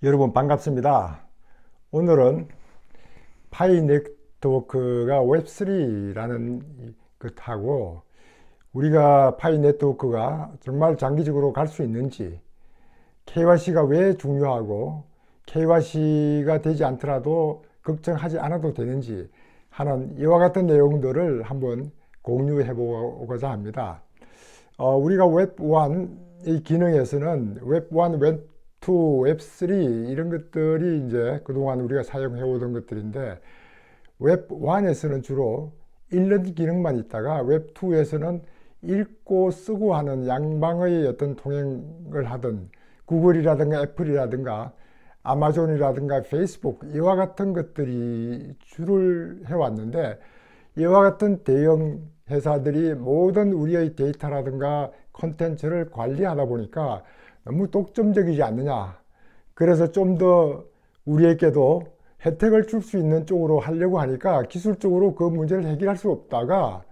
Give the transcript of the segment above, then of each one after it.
여러분 반갑습니다. 오늘은 파이 네트워크가 웹3라는 것하고 우리가 파이 네트워크가 정말 장기적으로 갈 수 있는지, KYC가 왜 중요하고 KYC가 되지 않더라도 걱정하지 않아도 되는지 하는 이와 같은 내용들을 한번 공유해 보고자 합니다. 우리가 웹1의 기능에서는 웹1, 웹2, 웹3 이런 것들이 이제 그동안 우리가 사용해 오던 것들인데, 웹1에서는 주로 읽는 기능만 있다가 웹2에서는 읽고 쓰고 하는 양방의 어떤 통행을 하던 구글이라든가 애플이라든가 아마존이라든가 페이스북 이와 같은 것들이 주를 해왔는데, 이와 같은 대형 회사들이 모든 우리의 데이터라든가 콘텐츠를 관리하다 보니까 너무 독점적이지 않느냐. 그래서 좀 더 우리에게도 혜택을 줄 수 있는 쪽으로 하려고 하니까 기술적으로 그 문제를 해결할 수 없다가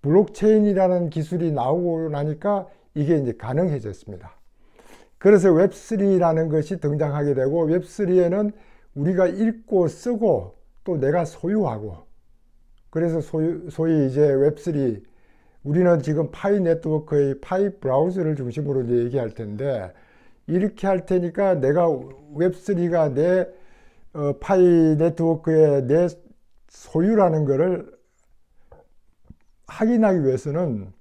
블록체인이라는 기술이 나오고 나니까 이게 이제 가능해졌습니다. 그래서 웹3라는 것이 등장하게 되고, 웹3에는 우리가 읽고 쓰고 또 내가 소유하고, 그래서 소위 이제 웹3, 우리는 지금 파이 네트워크의 파이 브라우저를 중심으로 이제 얘기할 텐데, 이렇게 할 테니까 내가 웹3가 내 파이 네트워크의 내 소유라는 것을 확인하기 위해서는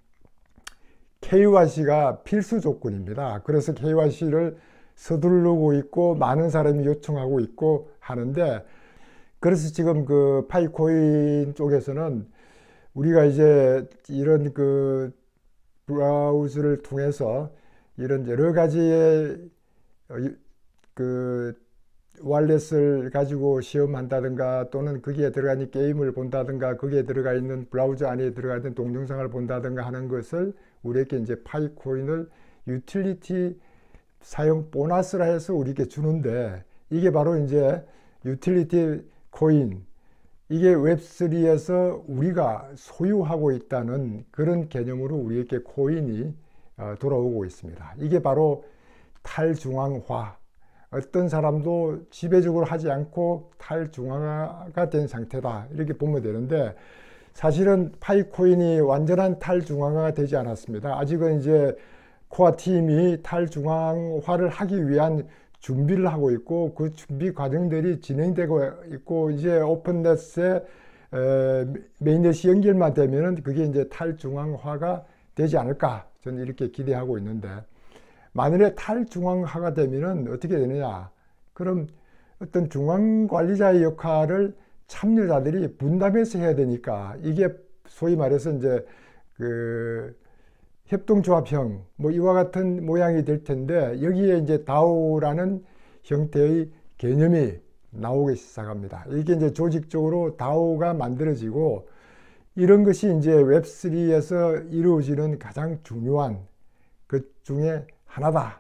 KYC가 필수 조건입니다. 그래서 KYC를 서두르고 있고 많은 사람이 요청하고 있고 하는데, 그래서 지금 그 파이코인 쪽에서는 우리가 이제 이런 그 브라우저를 통해서 이런 여러 가지의 그 와일렛을 가지고 시험한다든가, 또는 거기에 들어가 있는 게임을 본다든가, 거기에 들어가 있는 브라우저 안에 들어가 있는 동영상을 본다든가 하는 것을 우리에게 이제 파이코인을 유틸리티 사용 보너스라 해서 우리에게 주는데, 이게 바로 이제 유틸리티 코인, 이게 웹3에서 우리가 소유하고 있다는 그런 개념으로 우리에게 코인이 돌아오고 있습니다. 이게 바로 탈중앙화, 어떤 사람도 지배적으로 하지 않고 탈중앙화가 된 상태다, 이렇게 보면 되는데, 사실은 파이코인이 완전한 탈중앙화가 되지 않았습니다. 아직은 이제 코어 팀이 탈중앙화를 하기 위한 준비를 하고 있고, 그 준비 과정들이 진행되고 있고, 이제 오픈넷에 메인넷이 연결만 되면은 그게 이제 탈중앙화가 되지 않을까, 저는 이렇게 기대하고 있는데, 만일에 탈중앙화가 되면은 어떻게 되느냐? 그럼 어떤 중앙관리자의 역할을 참여자들이 분담해서 해야 되니까, 이게 소위 말해서 이제 그 협동조합형 뭐 이와 같은 모양이 될 텐데, 여기에 이제 다오라는 형태의 개념이 나오기 시작합니다. 이게 이제 조직적으로 다오가 만들어지고, 이런 것이 이제 웹3에서 이루어지는 가장 중요한 것 중에 하나다.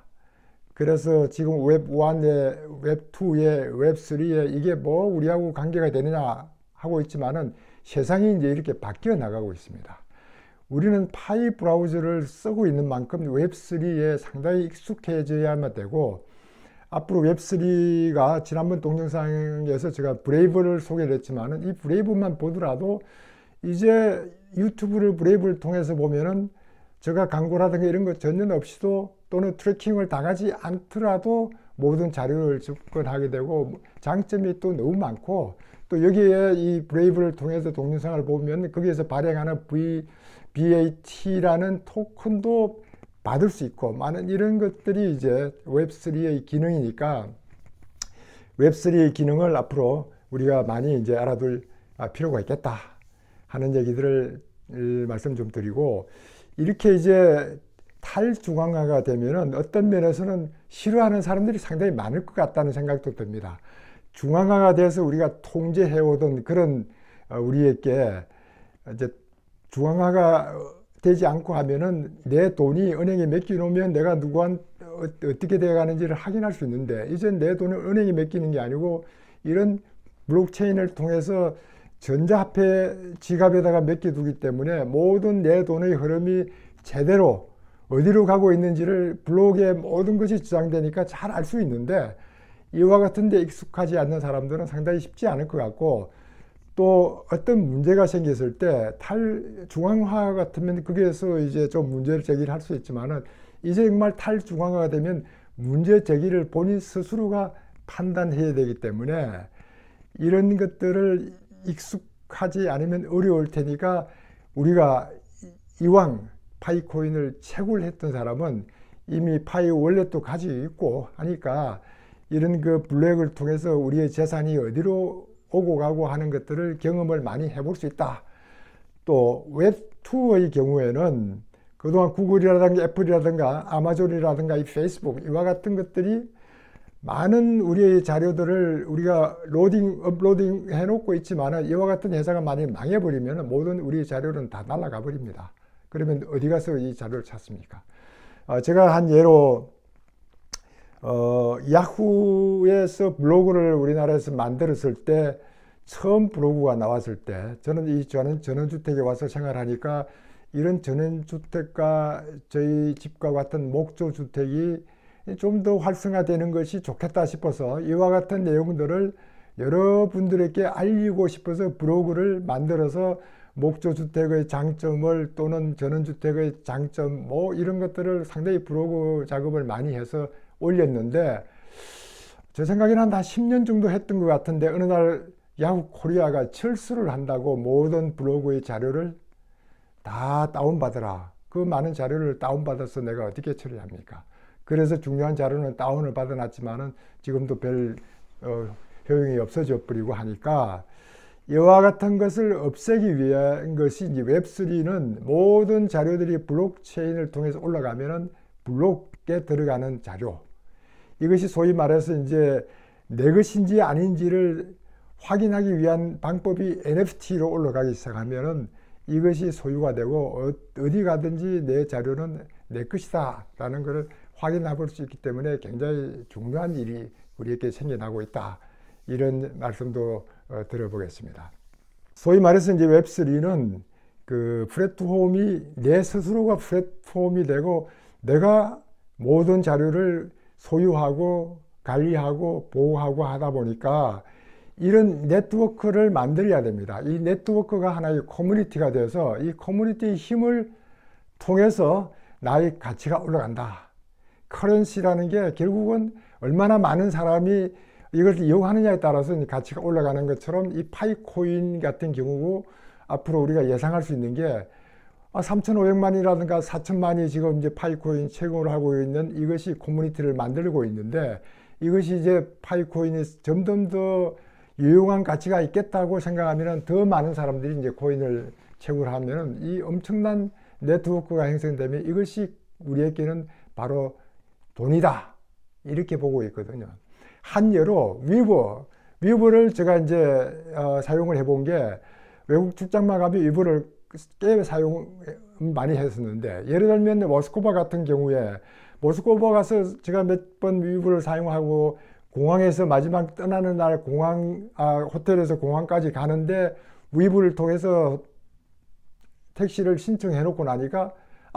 그래서 지금 웹1에, 웹2에, 웹3에 이게 뭐 우리하고 관계가 되느냐 하고 있지만은 세상이 이제 이렇게 바뀌어 나가고 있습니다. 우리는 파이 브라우저를 쓰고 있는 만큼 웹3에 상당히 익숙해져야만 되고, 앞으로 웹3가 지난번 동영상에서 제가 브레이브를 소개를 했지만은, 이 브레이브만 보더라도 이제 유튜브를 브레이브를 통해서 보면은 제가 광고라든가 이런 것 전혀 없이도, 또는 트래킹을 당하지 않더라도 모든 자료를 접근하게 되고, 장점이 또 너무 많고, 또 여기에 이 브레이브를 통해서 동영상을 보면 거기에서 발행하는 BAT라는 토큰도 받을 수 있고, 많은 이런 것들이 이제 웹3의 기능이니까, 웹3의 기능을 앞으로 우리가 많이 이제 알아둘 필요가 있겠다 하는 얘기들을 말씀 좀 드리고, 이렇게 이제 탈중앙화가 되면은 어떤 면에서는 싫어하는 사람들이 상당히 많을 것 같다는 생각도 듭니다. 중앙화가 돼서 우리가 통제해오던 그런 우리에게 이제 중앙화가 되지 않고 하면은 내 돈이 은행에 맡겨놓으면 내가 누구한테 어떻게 되어가는지를 확인할 수 있는데, 이제 내 돈을 은행에 맡기는 게 아니고 이런 블록체인을 통해서 전자화폐 지갑에다가 맡겨두기 때문에 모든 내 돈의 흐름이 제대로 어디로 가고 있는지를 블록에 모든 것이 저장되니까 잘 알 수 있는데, 이와 같은 데 익숙하지 않는 사람들은 상당히 쉽지 않을 것 같고, 또 어떤 문제가 생겼을 때 탈중앙화 같으면 거기에서 이제 좀 문제를 제기를 할 수 있지만은, 이제 정말 탈중앙화가 되면 문제 제기를 본인 스스로가 판단해야 되기 때문에 이런 것들을 익숙하지 않으면 어려울 테니까, 우리가 이왕 파이코인을 채굴 했던 사람은 이미 파이 월렛도 가지고 있고 하니까, 이런 그 블랙을 통해서 우리의 재산이 어디로 오고 가고 하는 것들을 경험을 많이 해볼 수 있다. 또 웹2의 경우에는 그동안 구글이라든가 애플이라든가 아마존이라든가 이 페이스북 이와 같은 것들이 많은 우리의 자료들을 우리가 업로딩 해놓고 있지만, 이와 같은 회사가 많이 망해버리면 모든 우리 자료는 다 날아가 버립니다. 그러면 어디 가서 이 자료를 찾습니까? 제가 한 예로 야후에서 블로그를 우리나라에서 만들었을 때, 처음 블로그가 나왔을 때 저는 전원주택에 와서 생활하니까 이런 전원주택과 저희 집과 같은 목조주택이 좀 더 활성화되는 것이 좋겠다 싶어서 이와 같은 내용들을 여러분들에게 알리고 싶어서 블로그를 만들어서 목조주택의 장점을, 또는 전원주택의 장점 뭐 이런 것들을 상당히 블로그 작업을 많이 해서 올렸는데, 제 생각에는 한 10년 정도 했던 것 같은데, 어느 날 야후 코리아가 철수를 한다고 모든 블로그의 자료를 다 다운받으라. 그 많은 자료를 다운받아서 내가 어떻게 처리합니까? 그래서 중요한 자료는 다운을 받아놨지만은 지금도 별 효용이 없어져 버리고 하니까, 이와 같은 것을 없애기 위한 것이 이제 웹3는 모든 자료들이 블록체인을 통해서 올라가면은 블록에 들어가는 자료. 이것이 소위 말해서 이제 내 것인지 아닌지를 확인하기 위한 방법이 NFT로 올라가기 시작하면은 이것이 소유가 되고 어디 가든지 내 자료는 내 것이다 라는 것을 확인해 볼 수 있기 때문에 굉장히 중요한 일이 우리에게 생겨나고 있다. 이런 말씀도 들어보겠습니다. 소위 말해서 이제 웹3는 그 플랫폼이 내 스스로가 플랫폼이 되고, 내가 모든 자료를 소유하고 관리하고 보호하고 하다 보니까 이런 네트워크를 만들어야 됩니다. 이 네트워크가 하나의 커뮤니티가 되어서 이 커뮤니티의 힘을 통해서 나의 가치가 올라간다. 커런시라는 게 결국은 얼마나 많은 사람이 이걸 이용하느냐에 따라서 가치가 올라가는 것처럼, 이 파이코인 같은 경우고 앞으로 우리가 예상할 수 있는 게 3,500만이라든가 4,000만이 지금 이제 파이코인 채굴을 하고 있는 이것이 커뮤니티를 만들고 있는데, 이것이 이제 파이코인이 점점 더 유용한 가치가 있겠다고 생각하면 더 많은 사람들이 이제 코인을 채굴하면 이 엄청난 네트워크가 형성되면 이것이 우리에게는 바로 돈이다. 이렇게 보고 있거든요. 한 예로 위버를 제가 이제 사용을 해본 게, 외국 출장만 가면 위버를 꽤 사용 많이 했었는데, 예를 들면 모스크바 같은 경우에 모스크바 가서 제가 몇 번 위버를 사용하고 공항에서 마지막 떠나는 날 호텔에서 공항까지 가는데 위버를 통해서 택시를 신청해 놓고 나니까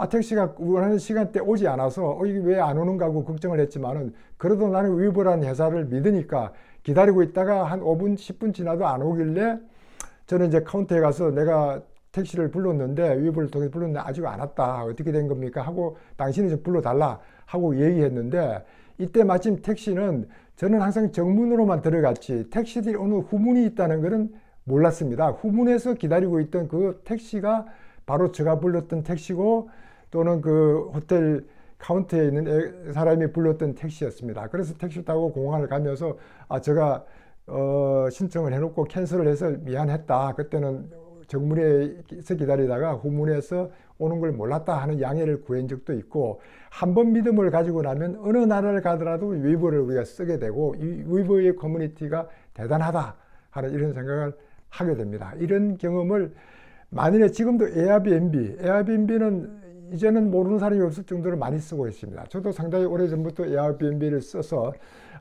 택시가 원하는 시간대 오지 않아서 이게 왜 안 오는가 하고 걱정을 했지만은, 그래도 나는 위버라는 회사를 믿으니까 기다리고 있다가 한 5분 10분 지나도 안 오길래, 저는 이제 카운터에 가서 내가 택시를 불렀는데 위버를 통해서 불렀는데 아직 안 왔다. 어떻게 된 겁니까? 하고 당신이 좀 불러달라 하고 얘기했는데, 이때 마침 택시는, 저는 항상 정문으로만 들어갔지 택시들이 오늘 후문이 있다는 것은 몰랐습니다. 후문에서 기다리고 있던 그 택시가 바로 제가 불렀던 택시고, 또는 그 호텔 카운터에 있는 사람이 불렀던 택시였습니다. 그래서 택시 타고 공항을 가면서 제가 신청을 해놓고 캔슬을 해서 미안했다. 그때는 정문에서 기다리다가 후문에서 오는 걸 몰랐다 하는 양해를 구한 적도 있고, 한 번 믿음을 가지고 나면 어느 나라를 가더라도 위버를 우리가 쓰게 되고, 이 위버의 커뮤니티가 대단하다 하는 이런 생각을 하게 됩니다. 이런 경험을 만일에 지금도 에어비앤비는 이제는 모르는 사람이 없을 정도로 많이 쓰고 있습니다. 저도 상당히 오래전부터 에어비앤비를 써서,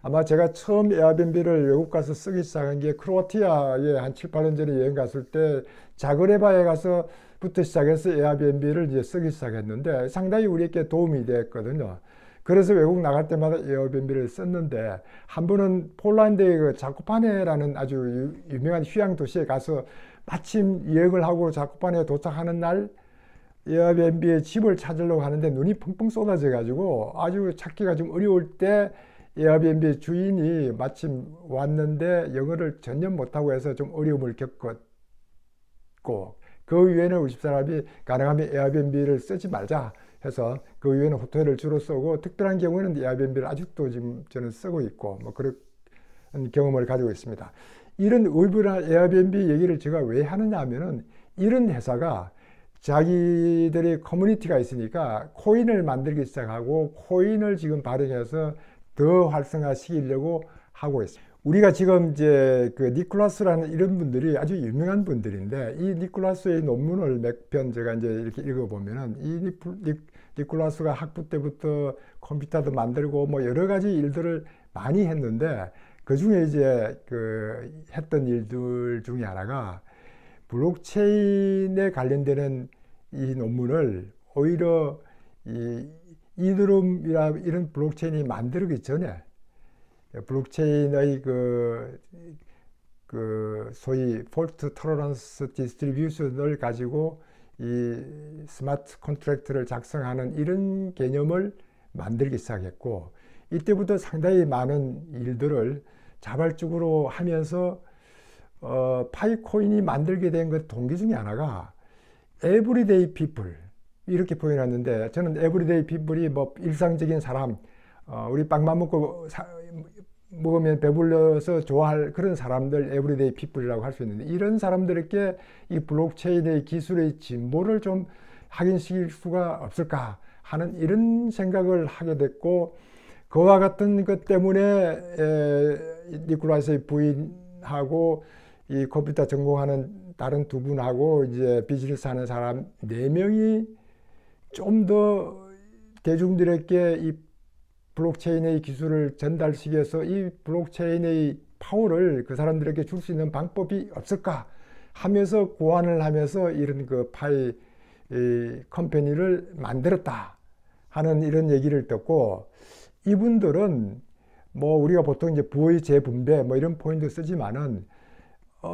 아마 제가 처음 에어비앤비를 외국 가서 쓰기 시작한 게 크로아티아에 한 7, 8년 전에 여행 갔을 때 자그레바에 가서부터 시작해서 에어비앤비를 이제 쓰기 시작했는데, 상당히 우리에게 도움이 됐거든요. 그래서 외국 나갈 때마다 에어비앤비를 썼는데 한 번은 폴란드의 그 자코파네라는 아주 유명한 휴양 도시에 가서 마침 예약을 하고 자코파네에 도착하는 날 에어비앤비에 집을 찾으려고 하는데 눈이 펑펑 쏟아져 가지고 아주 찾기가 좀 어려울 때 에어비앤비 주인이 마침 왔는데 영어를 전혀 못하고 해서 좀 어려움을 겪었고, 그 이후에는 우리 집사람이 가능하면 에어비앤비를 쓰지 말자 해서 그 이후에는 호텔을 주로 쓰고, 특별한 경우에는 에어비앤비를 아직도 지금 저는 쓰고 있고 뭐 그런 경험을 가지고 있습니다. 이런 우버나 에어비앤비 얘기를 제가 왜 하느냐 하면은 이런 회사가 자기들의 커뮤니티가 있으니까 코인을 만들기 시작하고 코인을 지금 발행해서 더 활성화시키려고 하고 있습니다. 우리가 지금 이제 그 니콜라스라는 이런 분들이 아주 유명한 분들인데, 이 니콜라스의 논문을 몇 편 제가 이제 이렇게 읽어보면은 이 니콜라스가 학부 때부터 컴퓨터도 만들고 뭐 여러 가지 일들을 많이 했는데, 그 중에 이제 그 했던 일들 중에 하나가 블록체인에 관련되는 이 논문을 오히려 이 이더리움이나 이런 블록체인이 만들기 전에 블록체인의 그 소위 폴트 토러런스 디스트리뷰션을 가지고 이 스마트 컨트랙트를 작성하는 이런 개념을 만들기 시작했고, 이때부터 상당히 많은 일들을 자발적으로 하면서 파이코인이 만들게 된 그 동기 중에 하나가 에브리데이 피플 이렇게 표현했는데, 저는 에브리데이 피플이 뭐 일상적인 사람, 우리 빵만 먹으면 배불러서 좋아할 그런 사람들 에브리데이 피플이라고 할 수 있는데, 이런 사람들에게 이 블록체인의 기술의 진보를 좀 확인시킬 수가 없을까 하는 이런 생각을 하게 됐고, 그와 같은 것 때문에 니콜라스의 부인하고 이 컴퓨터 전공하는 다른 두 분하고 이제 비즈니스 하는 사람 4명이 좀 더 대중들에게 이 블록체인의 기술을 전달시켜서 이 블록체인의 파워를 그 사람들에게 줄 수 있는 방법이 없을까 하면서 고안을 하면서 이런 그 파이 컴퍼니를 만들었다 하는 이런 얘기를 듣고, 이분들은 뭐 우리가 보통 이제 부의 재분배 뭐 이런 포인트 쓰지만은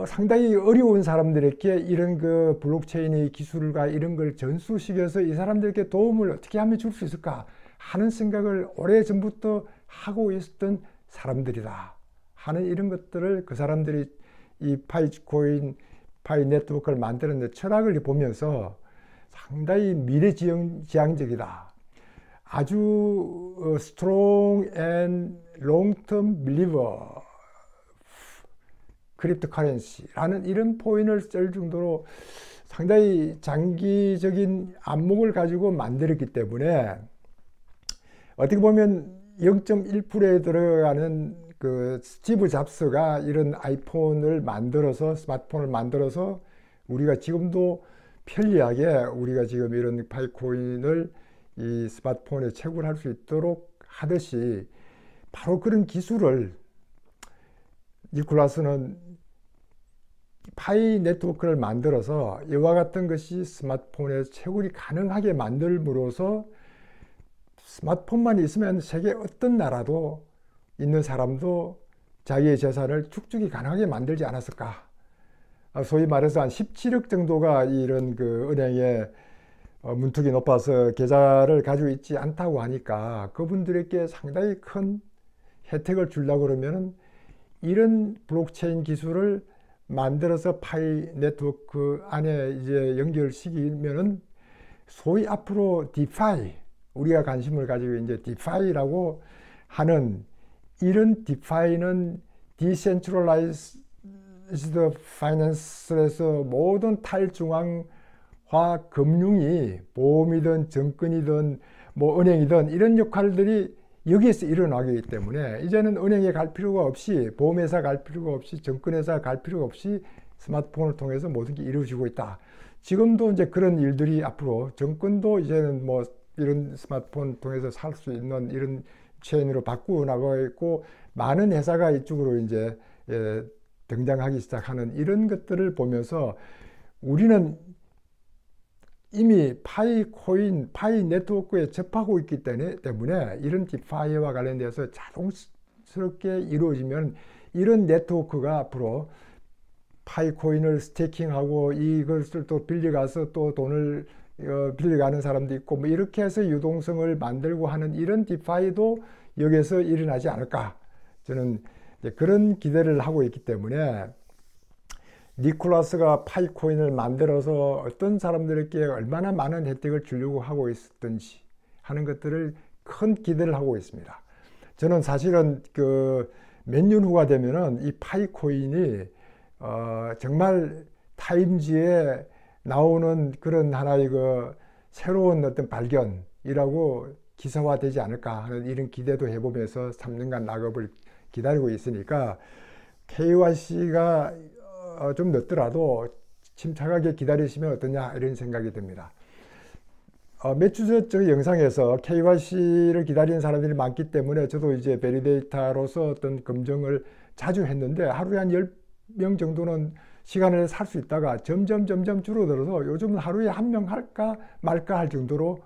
상당히 어려운 사람들에게 이런 그 블록체인의 기술과 이런 걸 전수시켜서 이 사람들에게 도움을 어떻게 하면 줄 수 있을까 하는 생각을 오래전부터 하고 있었던 사람들이다 하는 이런 것들을 그 사람들이 이 파이코인, 파이 네트워크를 만드는 데 철학을 보면서 상당히 미래지향적이다. 아주 strong and long-term believer 크립토커런시라는 이런 포인트를 쓸 정도로 상당히 장기적인 안목을 가지고 만들었기 때문에, 어떻게 보면 0.1%에 들어가는 그 스티브 잡스가 이런 아이폰을 만들어서, 스마트폰을 만들어서 우리가 지금도 편리하게 우리가 지금 이런 파이코인을 이 스마트폰에 채굴할 수 있도록 하듯이, 바로 그런 기술을 니콜라스는 파이 네트워크를 만들어서 이와 같은 것이 스마트폰에 채굴이 가능하게 만들므로써 스마트폰만 있으면 세계 어떤 나라도 있는 사람도 자기의 재산을 축적이 가능하게 만들지 않았을까. 소위 말해서 한 17억 정도가 이런 그 은행에 문턱이 높아서 계좌를 가지고 있지 않다고 하니까 그분들에게 상당히 큰 혜택을 주려고 그러면은 이런 블록체인 기술을 만들어서 파이 네트워크 안에 이제 연결시키면은 소위 앞으로 디파이, 우리가 관심을 가지고 이제 디파이라고 하는 이런 디파이는 디센트럴라이즈드 파이낸스에서 모든 탈중앙화 금융이 보험이든 정권이든 뭐 은행이든 이런 역할들이 여기에서 일어나기 때문에 이제는 은행에 갈 필요가 없이, 보험회사 갈 필요가 없이, 정권회사 갈 필요가 없이 스마트폰을 통해서 모든 게 이루어지고 있다. 지금도 이제 그런 일들이 앞으로 정권도 이제는 뭐 이런 스마트폰 통해서 살 수 있는 이런 체인으로 바꾸어 나가고 있고, 많은 회사가 이쪽으로 이제 등장하기 시작하는 이런 것들을 보면서 우리는 이미 파이 코인, 파이 네트워크에 접하고 있기 때문에 이런 디파이와 관련돼서 자동스럽게 이루어지면 이런 네트워크가 앞으로 파이 코인을 스테이킹하고 이것을 또 빌려가서 또 돈을 빌려가는 사람도 있고 뭐 이렇게 해서 유동성을 만들고 하는 이런 디파이도 여기에서 일어나지 않을까, 저는 그런 기대를 하고 있기 때문에 니콜라스가 파이코인을 만들어서 어떤 사람들에게 얼마나 많은 혜택을 주려고 하고 있었던지 하는 것들을 큰 기대를 하고 있습니다. 저는 사실은 그 몇 년 후가 되면은 이 파이코인이 정말 타임지에 나오는 그런 하나의 그 새로운 어떤 발견이라고 기사화되지 않을까 하는 이런 기대도 해보면서 3년간 낙업을 기다리고 있으니까 KYC가 좀 늦더라도 침착하게 기다리시면 어떠냐 이런 생각이 듭니다. 몇 주 전 영상에서 KYC를 기다리는 사람들이 많기 때문에 저도 이제 베리데이터로서 어떤 검증을 자주 했는데 하루에 한 10명 정도는 시간을 살 수 있다가 점점 줄어들어서 요즘은 하루에 한 명 할까 말까 할 정도로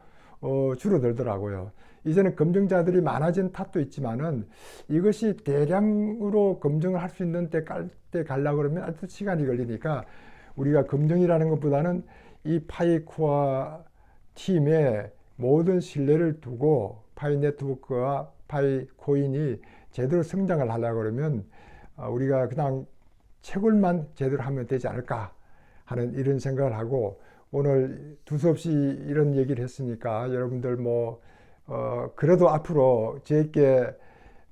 줄어들더라고요. 이제는 검증자들이 많아진 탓도 있지만은 이것이 대량으로 검증을 할 수 있는 때 가려고 그러면 아주 시간이 걸리니까 우리가 검증이라는 것보다는 이 파이코어 팀의 모든 신뢰를 두고 파이 네트워크와 파이 코인이 제대로 성장을 하려고 그러면 우리가 그냥 채굴만 제대로 하면 되지 않을까 하는 이런 생각을 하고, 오늘 두서없이 이런 얘기를 했으니까 여러분들 뭐 그래도 앞으로 저에게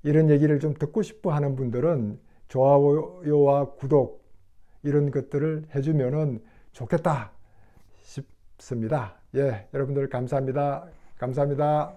이런 얘기를 좀 듣고 싶어 하는 분들은 좋아요와 구독 이런 것들을 해주면은 좋겠다 싶습니다. 예, 여러분들 감사합니다. 감사합니다.